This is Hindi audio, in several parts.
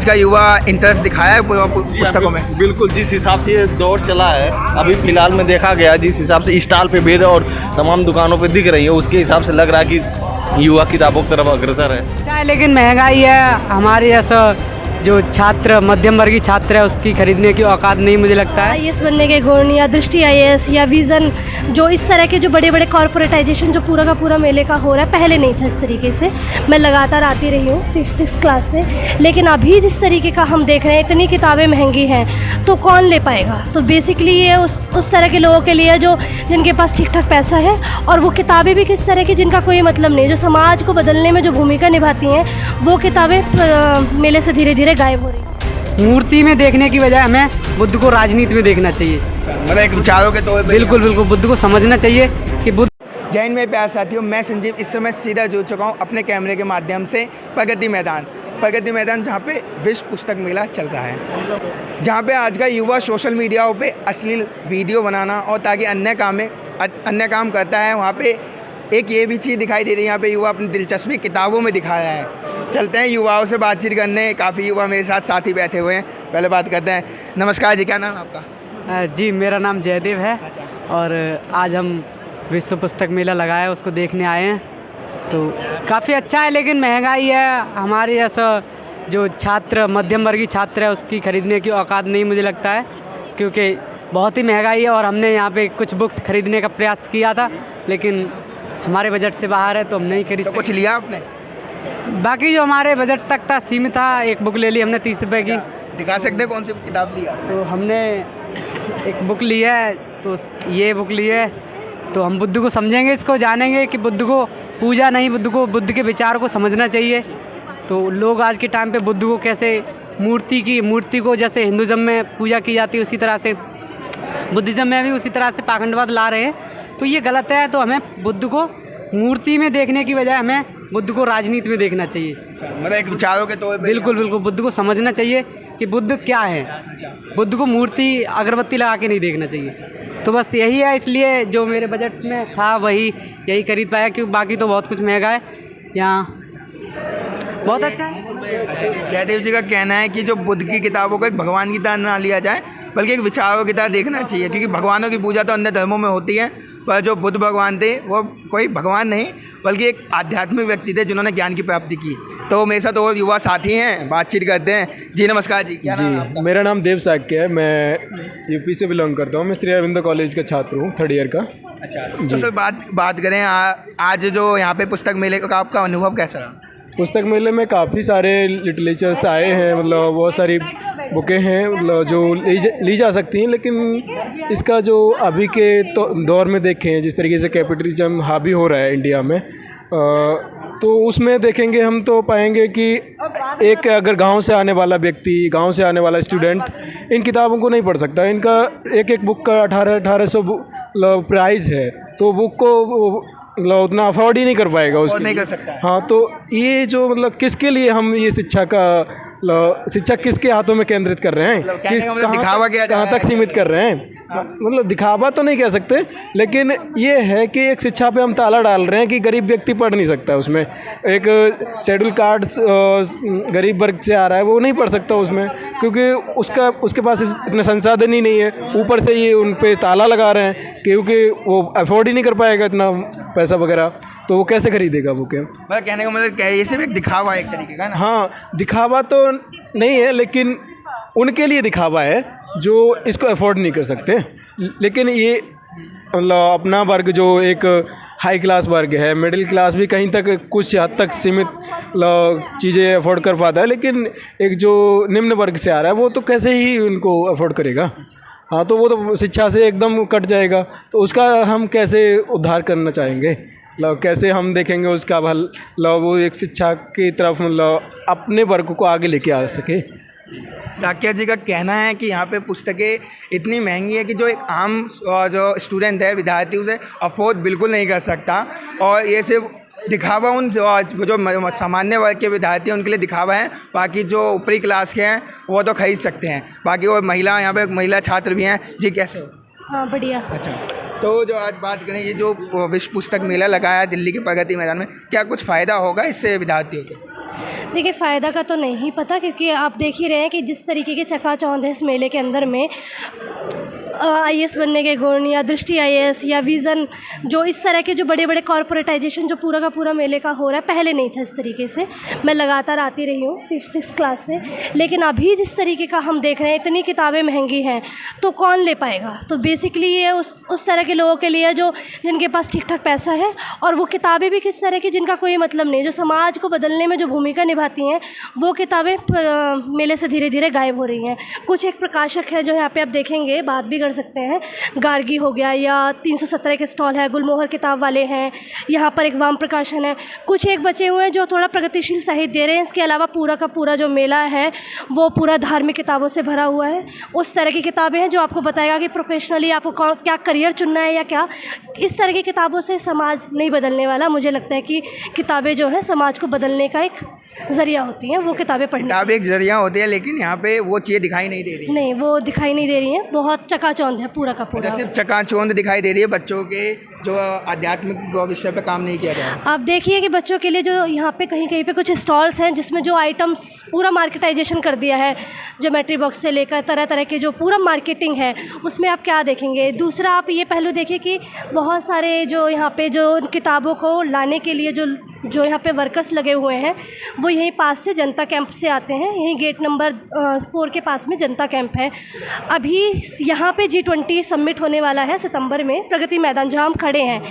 आज का युवा इंटरेस्ट दिखाया है पुस्तकों में? बिल्कुल, जिस हिसाब से ये दौर चला है अभी फिलहाल में देखा गया, जिस हिसाब से स्टॉल पे भीड़ और तमाम दुकानों पे दिख रही है, उसके हिसाब से लग रहा है कि युवा किताबों की तरफ अग्रसर है। चाहे लेकिन महंगाई है, हमारे ऐसा जो छात्र मध्यम वर्गीय छात्र है उसकी खरीदने की औकात नहीं मुझे लगता है। IAS बनने के गुण या दृष्टि IAS या विज़न, जो इस तरह के जो बड़े बड़े कॉरपोरेटाइजेशन जो पूरा का पूरा मेले का हो रहा है, पहले नहीं था इस तरीके से। मैं लगातार आती रही हूँ 5th क्लास से, लेकिन अभी जिस तरीके का हम देख रहे हैं, इतनी किताबें महंगी हैं तो कौन ले पाएगा। तो बेसिकली ये उस तरह के लोगों के लिए जो जिनके पास ठीक ठाक पैसा है, और वो किताबें भी किस तरह की जिनका कोई मतलब नहीं, जो समाज को बदलने में जो भूमिका निभाती हैं, वो किताबें मेले से धीरे धीरे गायब हो रही है। मूर्ति में देखने की बजाय हमें बुद्ध को राजनीति में देखना चाहिए। मतलब एक विचारों के तौर पे बिल्कुल बिल्कुल, बुद्ध को समझना चाहिए कि बुद्ध। जय हिंद मेरे प्यारे साथियों, मैं संजीव इस समय सीधा जुड़ चुका हूँ अपने कैमरे के माध्यम से प्रगति मैदान जहाँ पे विश्व पुस्तक मेला चल रहा है, जहाँ पे आज का युवा सोशल मीडियाओं पे अश्लील वीडियो बनाना और ताकि अन्य काम करता है। वहाँ पे एक ये भी चीज़ दिखाई दे रही है, यहाँ पे युवा अपनी दिलचस्पी किताबों में दिखा रहा है। चलते हैं युवाओं से बातचीत करने, काफ़ी युवा मेरे साथ साथी बैठे हुए हैं, पहले बात करते हैं। नमस्कार जी, क्या नाम है आपका? जी, मेरा नाम जयदेव है और आज हम विश्व पुस्तक मेला लगाया उसको देखने आए हैं। तो काफ़ी अच्छा है, लेकिन महंगाई है, हमारे ऐसा जो छात्र मध्यम वर्गीय छात्र है उसकी खरीदने की औकात नहीं मुझे लगता है, क्योंकि बहुत ही महंगाई है। और हमने यहाँ पे कुछ बुक्स खरीदने का प्रयास किया था, लेकिन हमारे बजट से बाहर है तो हम नहीं खरीद। तो कुछ लिया आपने? बाकी जो हमारे बजट तक था सीमित था, एक बुक ले ली हमने 30 रुपये की। दिखा सकते हैं कौन सी किताब ली आपने? तो हमने एक बुक ली है, तो ये बुक ली है, तो हम बुद्ध को समझेंगे, इसको जानेंगे कि बुद्ध को पूजा नहीं, बुद्ध के विचार को समझना चाहिए। तो लोग आज के टाइम पे बुद्ध को कैसे मूर्ति को जैसे हिंदुज़म में पूजा की जाती है उसी तरह से बुद्धिज़्म में भी उसी तरह से पाखंडवाद ला रहे हैं, तो ये गलत है। तो हमें बुद्ध को मूर्ति में देखने की बजाय हमें बुद्ध को राजनीति में देखना चाहिए। मतलब एक विचारों के तौर पे? बिल्कुल बिल्कुल, बुद्ध को समझना चाहिए कि बुद्ध क्या है। बुद्ध को मूर्ति अगरबत्ती लगा के नहीं देखना चाहिए। तो बस यही है, इसलिए जो मेरे बजट में था यही खरीद पाया, क्योंकि बाकी तो बहुत कुछ महंगा है यहाँ। बहुत अच्छा है। जयदेव जी का कहना है कि जो बुद्ध की किताबों को एक भगवान की तरह ना लिया जाए, बल्कि एक विचारों की तरह देखना चाहिए, क्योंकि भगवानों की पूजा तो अन्य धर्मों में होती है, पर जो बुद्ध भगवान थे वो कोई भगवान नहीं बल्कि एक आध्यात्मिक व्यक्ति थे जिन्होंने ज्ञान की प्राप्ति की। तो मेरे साथ और युवा साथी हैं, बातचीत करते हैं। जी नमस्कार जी, क्या नाम है आपका? मेरा नाम देव साक्य है, मैं यूपी से बिलोंग करता हूँ। मैं श्री अरविंदो कॉलेज का छात्र हूँ, 3rd ईयर का। अच्छा, तो सर बात करें आज जो यहाँ पे पुस्तक मेले का आपका अनुभव कैसा रहा? पुस्तक मेले में काफ़ी सारे लिटरेचर्स आए हैं, मतलब बहुत सारी बुकें हैं मतलब जो ली जा सकती हैं, लेकिन इसका जो अभी के दौर में देखें जिस तरीके से कैपिटलिज्म हावी हो रहा है इंडिया में, तो उसमें देखेंगे हम तो पाएंगे कि एक अगर गांव से आने वाला व्यक्ति, गांव से आने वाला स्टूडेंट इन किताबों को नहीं पढ़ सकता। इनका एक बुक का 1800 प्राइस है, तो बुक को मतलब उतना अफोर्ड ही नहीं कर पाएगा, उसको नहीं कर सकता। हाँ, तो ये जो मतलब किसके लिए हम ये शिक्षा किसके हाथों में केंद्रित कर रहे हैं, कहाँ तक सीमित कर रहे हैं। मतलब दिखावा तो नहीं कह सकते, लेकिन ये है कि एक शिक्षा पे हम ताला डाल रहे हैं कि गरीब व्यक्ति पढ़ नहीं सकता। उसमें एक शेड्यूल कास्ट गरीब वर्ग से आ रहा है, वो नहीं पढ़ सकता उसमें, क्योंकि उसके पास इतने संसाधन ही नहीं है। ऊपर से ये उन पे ताला लगा रहे हैं क्योंकि वो अफोर्ड ही नहीं कर पाएगा इतना पैसा वगैरह, तो वो कैसे खरीदेगा बुकें। मतलब कहने का मतलब क्या है, ये सिर्फ एक दिखावा एक तरीके का ना? हाँ, दिखावा तो नहीं है, लेकिन उनके लिए दिखावा है जो इसको अफोर्ड नहीं कर सकते। लेकिन ये मतलब अपना वर्ग जो एक हाई क्लास वर्ग है, मिडिल क्लास भी कहीं तक कुछ हद तक सीमित चीज़ें अफोर्ड कर पाता है, लेकिन एक जो निम्न वर्ग से आ रहा है वो तो कैसे ही उनको अफोर्ड करेगा। हाँ, तो वो तो शिक्षा से एकदम कट जाएगा, तो उसका हम कैसे उद्धार करना चाहेंगे, मतलब कैसे हम देखेंगे उसका वो एक शिक्षा की तरफ मतलब अपने वर्ग को आगे लेके आ सके। साक्य जी का कहना है कि यहाँ पे पुस्तकें इतनी महंगी है कि जो एक आम जो स्टूडेंट है, विद्यार्थी, उसे अफोर्ड बिल्कुल नहीं कर सकता, और ये सिर्फ दिखावा उन जो सामान्य वर्ग के विद्यार्थी हैं उनके लिए दिखावा है। बाकी जो ऊपरी क्लास के हैं वो तो खरीद सकते हैं। बाकी वो महिला, यहाँ पे महिला छात्र भी हैं। जी कैसे हो? हाँ बढ़िया। अच्छा, तो जो आज बात करें, ये जो विश्व पुस्तक मेला लगाया है दिल्ली के प्रगति मैदान में, क्या कुछ फ़ायदा होगा इससे विद्यार्थियों को? देखिए, फ़ायदा का तो नहीं पता, क्योंकि आप देख ही रहे हैं कि जिस तरीके के चकाचौंध है इस मेले के अंदर में, आईएएस बनने के गुण या दृष्टि आईएएस या विज़न, जो इस तरह के जो बड़े बड़े कॉरपोरेटाइजेशन जो पूरा का पूरा मेले का हो रहा है, पहले नहीं था इस तरीके से। मैं लगातार आती रही हूँ 5th-6th क्लास से, लेकिन अभी जिस तरीके का हम देख रहे हैं, इतनी किताबें महंगी हैं तो कौन ले पाएगा। तो बेसिकली ये उस तरह के लोगों के लिए जो जिनके पास ठीक ठाक पैसा है, और वो किताबें भी किस तरह की जिनका कोई मतलब नहीं, जो समाज को बदलने में जो भूमिका निभाती हैं, वो किताबें मेले से धीरे धीरे गायब हो रही हैं। कुछ एक प्रकाशक है जो यहाँ पे आप देखेंगे, बात भी कर सकते हैं, गार्गी हो गया, या 317 के स्टॉल है, गुलमोहर किताब वाले हैं, यहाँ पर एक वाम प्रकाशन है, कुछ एक बचे हुए हैं जो थोड़ा प्रगतिशील साहित्य दे रहे हैं। इसके अलावा पूरा का पूरा जो मेला है वो पूरा धार्मिक किताबों से भरा हुआ है। उस तरह की किताबें हैं जो आपको बताएगा कि प्रोफेशनली आपको क्या करियर चुनना है या क्या। इस तरह की किताबों से समाज नहीं बदलने वाला। मुझे लगता है कि किताबें जो है समाज को बदलने का एक ज़रिया होती हैं, वो किताबें पढ़ना। किताबें एक ज़रिया होती है, लेकिन यहाँ पे वो चीज़ें दिखाई नहीं दे रही। नहीं, वो दिखाई नहीं दे रही हैं, बहुत चकाचौंध है पूरा का पूरा। सिर्फ चकाचौंध दिखाई दे रही है, बच्चों के जो आध्यात्मिक विषय पे काम नहीं किया गया। आप देखिए कि बच्चों के लिए जो यहाँ पे कहीं कहीं पे कुछ स्टॉल्स हैं जिसमें जो आइटम्स पूरा मार्केटाइजेशन कर दिया है, ज्योमेट्री बॉक्स से लेकर तरह तरह के जो पूरा मार्केटिंग है, उसमें आप क्या देखेंगे। दूसरा, आप ये पहलू देखिए कि बहुत सारे जो यहाँ पे जो किताबों को लाने के लिए जो यहाँ पे वर्कर्स लगे हुए हैं, वो यहीं पास से जनता कैंप से आते हैं। यहीं गेट नंबर 4 के पास में जनता कैंप है। अभी यहाँ पे G20 समिट होने वाला है सितंबर में, प्रगति मैदान जहाँ हम खड़े हैं।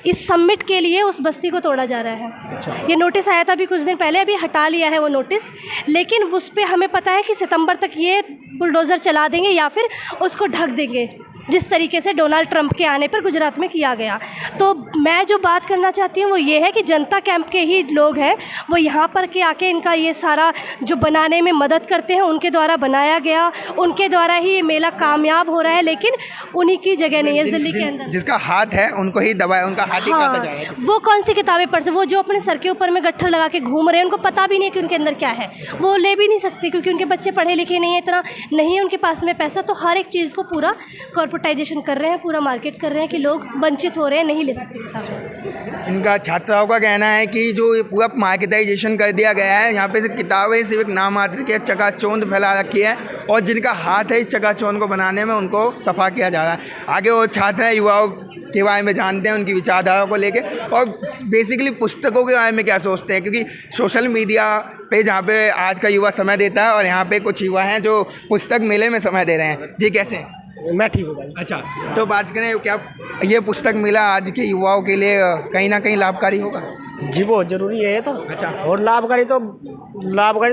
इस समिट के लिए उस बस्ती को तोड़ा जा रहा है। अच्छा। ये नोटिस आया था अभी कुछ दिन पहले, अभी हटा लिया है वो नोटिस, लेकिन उस पर हमें पता है कि सितंबर तक ये बुलडोज़र चला देंगे या फिर उसको ढक देंगे, जिस तरीके से डोनाल्ड ट्रंप के आने पर गुजरात में किया गया। तो मैं जो बात करना चाहती हूँ वो ये है कि जनता कैंप के ही लोग हैं, वो यहाँ पर के आके इनका ये सारा जो बनाने में मदद करते हैं, उनके द्वारा बनाया गया, उनके द्वारा ही ये मेला कामयाब हो रहा है, लेकिन उन्हीं की जगह नहीं है दिल्ली के अंदर। जिसका हाथ है उनको ही दबाया, उनका हाथ ही काटा जाएगा। वो कौन सी किताबें पढ़ सकते, वो जो अपने सर के ऊपर में गट्ठर लगा के घूम रहे हैं, उनको पता भी नहीं कि उनके अंदर क्या है, वो ले भी नहीं सकते क्योंकि उनके बच्चे पढ़े लिखे नहीं है, इतना नहीं है उनके पास में पैसा। तो हर एक चीज़ को पूरा कॉर्पोरेटाइजेशन कर रहे हैं, पूरा मार्केट कर रहे हैं कि लोग वंचित हो रहे हैं, नहीं ले सकते किताबें। इनका छात्राओं का कहना है कि जो ये पूरा मार्केटाइजेशन कर दिया गया है, यहाँ पे से किताबें सिर्फ एक नाम मात्र की चकाचौंध फैला रखी है, और जिनका हाथ है इस चकाचौंध को बनाने में, उनको सफा किया जा रहा है। आगे वो छात्र हैं, युवाओं के बारे में जानते हैं, उनकी विचारधारा को लेके, और बेसिकली पुस्तकों के बारे में क्या सोचते हैं, क्योंकि सोशल मीडिया पे जहाँ पे आज का युवा समय देता है, और यहाँ पे कुछ युवा हैं जो पुस्तक मेले में समय दे रहे हैं। जी, कैसे हैं? मैं ठीक हूँ भाई। अच्छा, तो बात करें, क्या ये पुस्तक मेला आज के युवाओं के लिए कहीं ना कहीं लाभकारी होगा? जी, बहुत ज़रूरी है ये तो। अच्छा। और लाभकारी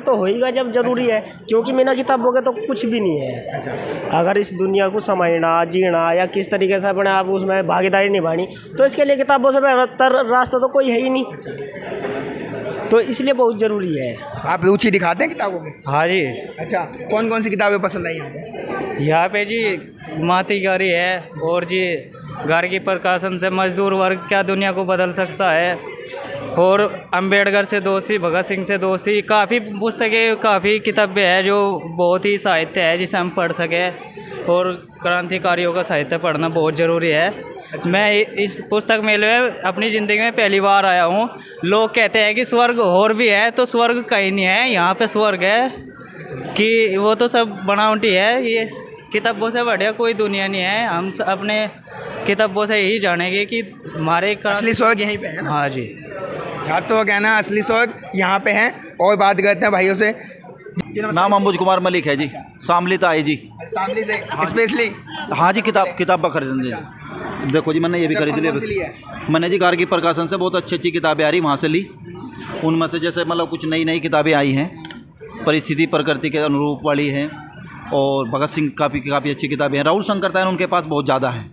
तो होएगा जब ज़रूरी है, क्योंकि बिना किताबों के तो कुछ भी नहीं है। अच्छा। अगर इस दुनिया को समझना, जीना या किस तरीके से अपने आप उसमें भागीदारी निभानी, तो इसके लिए किताबों से बेहतर रास्ता तो कोई है ही नहीं, तो इसलिए बहुत ज़रूरी है। आप रुचि दिखाते हैं किताबों में? हाँ जी। अच्छा, कौन कौन सी किताबें पसंद आई आपको? यहाँ पे जी मातीगारी है, और जी गार्गी प्रकाशन से मजदूर वर्ग क्या दुनिया को बदल सकता है, और अंबेडकर से दोषी, भगत सिंह से दोषी, काफ़ी पुस्तकें, काफ़ी किताबें हैं जो बहुत ही साहित्य है जिसे हम पढ़ सकें, और क्रांतिकारियों का साहित्य पढ़ना बहुत ज़रूरी है। मैं इस पुस्तक मेले में अपनी ज़िंदगी में पहली बार आया हूँ। लोग कहते हैं कि स्वर्ग और भी है, तो स्वर्ग कहीं नहीं है, यहाँ पे स्वर्ग है कि वो तो सब बनावटी है। ये किताबों से बढ़िया कोई दुनिया नहीं है। हम अपने किताबों से यही जानेंगे कि हमारे असली स्वर्ग यहीं पे है ना? हाँ जी। छात्रों का कहना असली स्वर्ग यहाँ पे है। और बात करते हैं भाइयों से। नाम अंबुज कुमार मलिक है जी, शामली ताई जी। शामली से स्पेशली? हाँ जी, किताब खरीदने जी। देखो जी, मैंने ये भी खरीद लिया। मैंने जी गार्गी प्रकाशन से बहुत अच्छी किताबें आ रही, वहाँ से ली। उनमें से जैसे मतलब कुछ नई किताबें आई हैं, परिस्थिति प्रकृति के अनुरूप वाली हैं, और भगत सिंह काफ़ी अच्छी किताबें हैं। राहुल शंकरतायन उनके पास बहुत ज़्यादा है,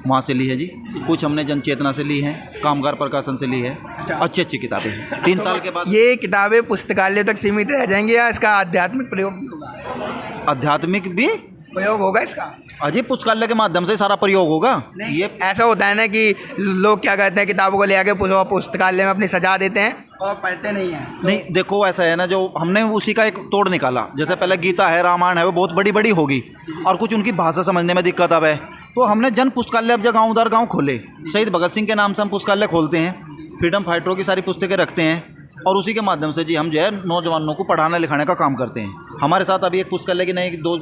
वहाँ से ली है जी। कुछ हमने जनचेतना से ली है, कामगार प्रकाशन से ली है। अच्छी किताबें हैं। 3 साल के बाद ये किताबें पुस्तकालय तक सीमित रह जाएंगी या इसका आध्यात्मिक प्रयोग भी होगा? आध्यात्मिक भी प्रयोग होगा इसका? अजय, पुस्तकालय के माध्यम से सारा प्रयोग होगा। ये ऐसा होता है ना कि लोग क्या कहते हैं, किताबों को ले आके पुस्तकालय में अपनी सजा देते हैं और पढ़ते नहीं हैं। नहीं, देखो ऐसा है ना, जो हमने उसी का एक तोड़ निकाला। जैसे पहले गीता है, रामायण है, वो बहुत बड़ी होगी, और कुछ उनकी भाषा समझने में दिक्कत अब है, तो हमने जन पुस्तकालय अब जगह दर गाँव खोले। शहीद भगत सिंह के नाम से हम पुस्तकालय खोलते हैं, फ्रीडम फाइटरों की सारी पुस्तकें रखते हैं, और उसी के माध्यम से जी हम जो है नौजवानों को पढ़ाने लिखाने का काम करते हैं। हमारे साथ अभी एक पुस्तकालय की नई 2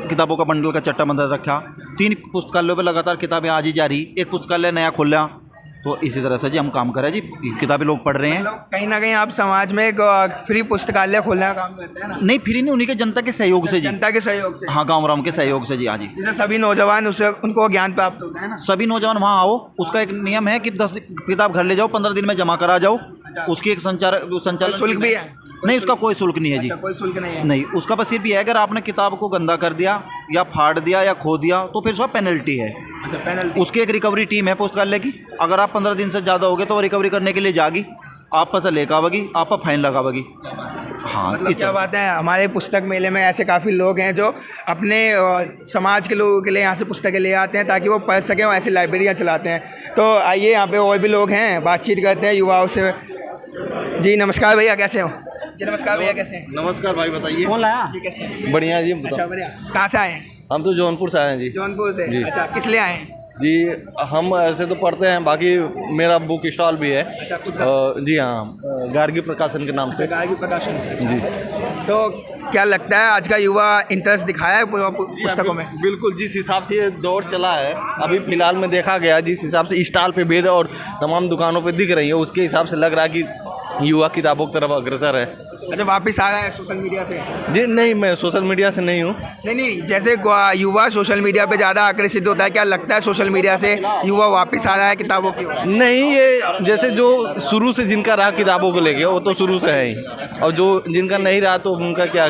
किताबों का बंडल का चट्टा बंधा रखा, 3 पुस्तकालयों पे लगातार किताबें आज ही जारी, एक पुस्तकालय नया खोला। तो इसी तरह से जी हम काम कर रहे हैं जी, किताबें लोग पढ़ रहे हैं। कहीं ना कहीं आप समाज में एक फ्री पुस्तकालय खोलने का काम करते हैं ना? नहीं, फ्री नहीं, उन्हीं के जनता के सहयोग से जी। जनता के सहयोग से? हाँ, गाँव राम के सहयोग से जी। हाँ जी, जिससे सभी नौजवान उससे उनको ज्ञान प्राप्त होता है ना? सभी नौजवान वहाँ आओ। उसका एक नियम है कि 10 किताब घर ले जाओ, 15 दिन में जमा करा जाओ। उसकी एक संचालन शुल्क भी है? नहीं, उसका कोई शुल्क नहीं है जी। कोई शुल्क नहीं है? नहीं, उसका बस सिर्फ ये है अगर आपने किताब को गंदा कर दिया या फाड़ दिया या खो दिया तो फिर उसका पेनल्टी है। अच्छा, पेनल्टी? उसकी एक रिकवरी टीम है पुस्तकालय की। अगर आप 15 दिन से ज़्यादा हो गए तो वो रिकवरी करने के लिए जाएगी, आप पैसा लेकर आवेगी, आप पर फाइन लगावेगी। हाँ, मतलब क्या बात है। हमारे पुस्तक मेले में ऐसे काफ़ी लोग हैं जो अपने समाज के लोगों के लिए यहाँ से पुस्तकें ले आते हैं ताकि वो पढ़ सकें, और ऐसी लाइब्रेरियाँ चलाते हैं। तो आइए यहाँ पे और भी लोग हैं, बातचीत करते हैं युवाओं से। जी नमस्कार भैया, कैसे हो? जी नमस्कार भैया, कैसे हैं? नमस्कार भाई, बताइए। कौन लाया? जी कैसे हैं? बढ़िया जी, अच्छा बताओ। बढ़िया। कहाँ से आए हैं? हम तो जौनपुर से आए हैं जी। जौनपुर से? जी। अच्छा, किस लिए आए हैं? जी हम ऐसे तो पढ़ते हैं, बाकी मेरा बुक स्टॉल भी है। अच्छा, जी हाँ, गार्गी प्रकाशन के नाम से। गार्गी प्रकाशन। जी। तो क्या लगता है आज का युवा इंटरेस्ट दिखाया है पुस्तकों में? बिल्कुल, जिस हिसाब से ये दौर चला है अभी फिलहाल में देखा गया, जिस हिसाब से स्टॉल पे भीड़ और तमाम दुकानों पे दिख रही है, उसके हिसाब से लग रहा है कि युवा किताबों की तरफ अग्रसर है। अच्छा, वापस आ रहा है सोशल मीडिया से? जी नहीं, मैं सोशल मीडिया से नहीं हूँ। नहीं, जैसे युवा सोशल मीडिया पे ज़्यादा आकर्षित होता है, क्या लगता है सोशल मीडिया से युवा वापस आ रहा है किताबों की ओर? नहीं, ये जैसे जो शुरू से जिनका रहा किताबों को लेके वो तो शुरू से है ही, और जो जिनका नहीं रहा तो उनका क्या।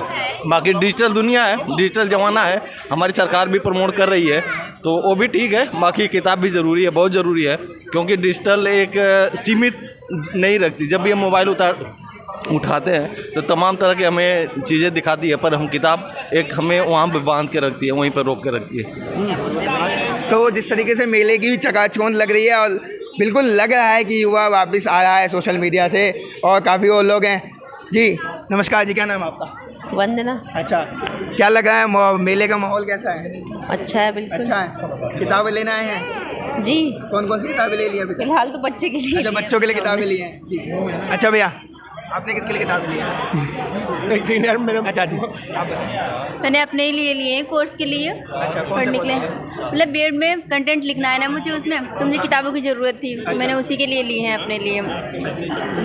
बाकी डिजिटल दुनिया है, डिजिटल ज़माना है, हमारी सरकार भी प्रमोट कर रही है तो वो भी ठीक है। बाकी किताब भी ज़रूरी है, बहुत ज़रूरी है, क्योंकि डिजिटल एक सीमित नहीं रखती। जब भी हम मोबाइल उठाते हैं तो तमाम तरह की हमें चीज़ें दिखाती है, पर हम किताब एक हमें वहाँ पे बांध के रखती है, वहीं पर रोक के रखती है। तो जिस तरीके से मेले की भी चकाचौंध लग रही है और बिल्कुल लग रहा है कि युवा वापस आ रहा है सोशल मीडिया से, और काफ़ी और लोग हैं। जी नमस्कार जी, क्या नाम है आपका? वंदना। अच्छा, क्या लग रहा है मेले का माहौल कैसा है? अच्छा है, बिल्कुल अच्छा है। किताबें लेना आए हैं? जी। कौन कौन सी किताबें ले ली अभी तक? फिलहाल तो बच्चे के लिए। अच्छा, बच्चों के लिए किताबें ली हैं जी। अच्छा भैया, आपने किसके लिए किताबें ली हैं? एक सीनियर मेरे। अच्छा जी, आप बताइए। मैंने अपने लिए लिए हैं, कोर्स के लिए। अच्छा, कौन पढ़ने सा के लिए, मतलब बीएड में कंटेंट लिखना है ना मुझे, उसमें तो मुझे किताबों की ज़रूरत थी। तो मैंने उसी के लिए ली हैं अपने लिए।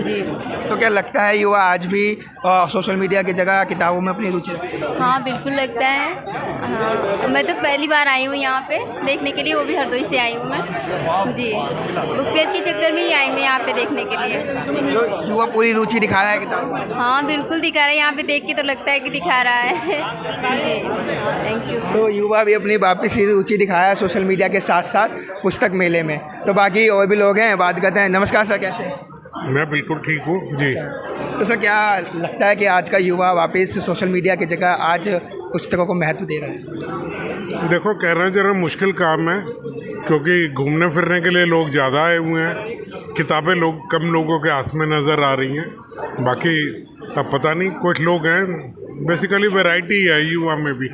जी। तो क्या लगता है युवा आज भी सोशल मीडिया की जगह किताबों में अपनी रुचि रखते हैं? हाँ बिल्कुल लगता है। हाँ, मैं तो पहली बार आई हूँ यहाँ पे देखने के लिए, वो भी हरदोई से आई हूँ मैं जी। बुक फेयर के चक्कर में ही आई मैं यहाँ पे देखने के लिए। तो युवा पूरी रुचि दिखा रहा है किताब में? हाँ बिल्कुल दिखा रहा है, यहाँ पे देख के तो लगता है कि दिखा रहा है जी। Thank you. तो युवा भी अपनी वापस ही रुचि दिखाया सोशल मीडिया के साथ साथ पुस्तक मेले में। तो बाकी और भी लोग हैं, बात करते हैं। नमस्कार सर, कैसे हैं? मैं बिल्कुल ठीक हूँ जी। तो सर क्या लगता है कि आज का युवा वापस सोशल मीडिया की जगह आज पुस्तकों को महत्व दे रहा है? देखो, कहना जरा मुश्किल काम है, क्योंकि घूमने फिरने के लिए लोग ज़्यादा आए हुए हैं, किताबें कम लोगों के हाथ में नज़र आ रही हैं। बाकी अब पता नहीं, कुछ लोग हैं, बेसिकली वैरायटी है युवा में भी।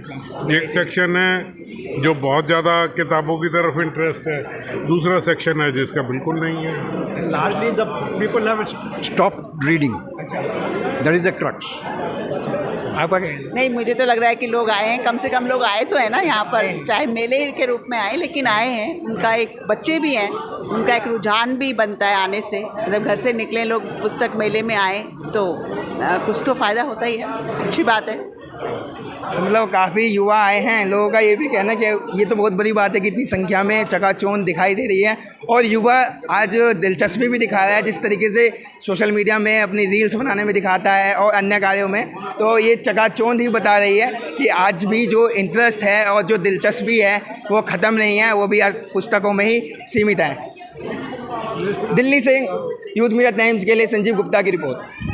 एक सेक्शन है जो बहुत ज़्यादा किताबों की तरफ इंटरेस्ट है, दूसरा सेक्शन है जिसका बिल्कुल नहीं है। Largely the people have stopped reading. That is the crux. आपका क्या है? नहीं, मुझे तो लग रहा है कि लोग आए हैं, कम से कम लोग आए तो हैं ना यहाँ पर, चाहे मेले के रूप में आए, लेकिन आए हैं। उनका एक, बच्चे भी हैं, उनका एक रुझान भी बनता है आने से। मतलब घर से निकले लोग, पुस्तक मेले में आए तो कुछ तो फ़ायदा होता ही है, अच्छी बात है। मतलब काफ़ी युवा आए हैं। लोगों का ये भी कहना है कि ये तो बहुत बड़ी बात है कि इतनी संख्या में चकाचौंध दिखाई दे रही है, और युवा आज दिलचस्पी भी दिखा रहा है जिस तरीके से सोशल मीडिया में अपनी रील्स बनाने में दिखाता है और अन्य कार्यों में। तो ये चकाचौंध ही बता रही है कि आज भी जो इंटरेस्ट है और जो दिलचस्पी है वो ख़त्म नहीं है, वो भी आज पुस्तकों में ही सीमित है। दिल्ली से यूथ मीडिया टाइम्स के लिए संजीव गुप्ता की रिपोर्ट।